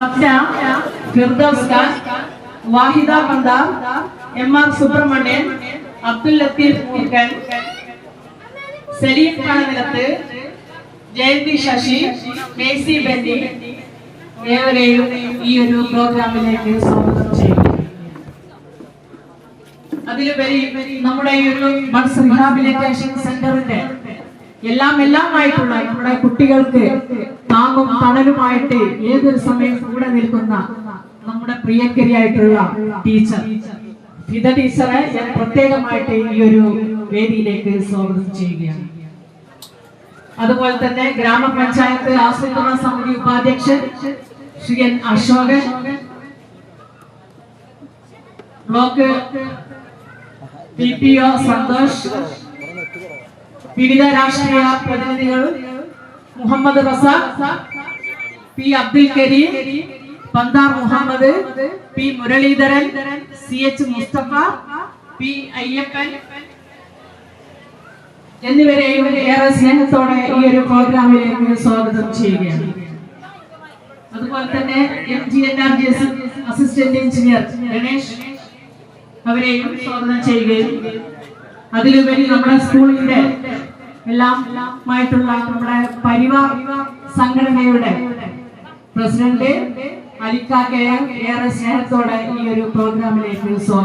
ഫിർദൗസ് ഖാൻ, വാഹിദ പന്താർ, എം.ആർ. സുബ്രഹ്മണ്യൻ, അബ്ദുൽ ലത്തീഫ് മുർക്കൻ, സലീം പണനിലത്ത്, ജയന്തി ശശി, മേസി ബെന്നി ഏവരെയും ഈ ഒരു പ്രോഗ്രാമിലേക്ക് സ്വാഗതം ചെയ്യുന്നു. അതിലുപരി നമ്മുടെ ഈ ഒരു ബഡ്സ് റീഹാബിലിറ്റേഷൻ സെന്ററിന്റെ എല്ലാമായിട്ടുള്ള നമ്മുടെ കുട്ടികൾക്ക് താങ്ങും തണലുമായിട്ട് ഏതൊരു സമയം കൂടെ നിൽക്കുന്ന നമ്മുടെ പ്രിയങ്കരിയായിട്ടുള്ള ടീച്ചർ ഫിദ ടീച്ചറെ ഞാൻ പ്രത്യേകമായിട്ട് ഈ ഒരു വേദിയിലേക്ക് സ്വാഗതം ചെയ്യുകയാണ്. അതുപോലെ തന്നെ ഗ്രാമപഞ്ചായത്ത് ആസൂത്രണ സമിതി ഉപാധ്യക്ഷൻ Shri N Ashokan, block PPO Santhosh, വിവിധ രാഷ്ട്രീയ പ്രതിനിധികൾ Muhammad Razak, P Abdul Kareem, Panthar Muhammad, P Muraleedharan, CH Musthafa, P Ayyappan എന്നിവരെയും ഏറെ സ്നേഹത്തോടെ ഈ ഒരു പ്രോഗ്രാമിലേക്ക് സ്വാഗതം ചെയ്യുകയാണ്. അതുപോലെ തന്നെ MGNRGS അസിസ്റ്റന്റ് എഞ്ചിനീയർ ഗണേഷ് അവരെയും സ്വാഗതം ചെയ്യുകയും അതിലുപരി നമ്മുടെ സ്കൂളിന്റെ എല്ലാമായിട്ടുള്ള നമ്മുടെ പരിവാർ സംഘടനയുടെ പ്രസിഡന്റ് അലിക്ക കെ ഏറെ സ്നേഹത്തോടെ ഈ ഒരു പ്രോഗ്രാമിലേക്ക് സ്വാഗതം.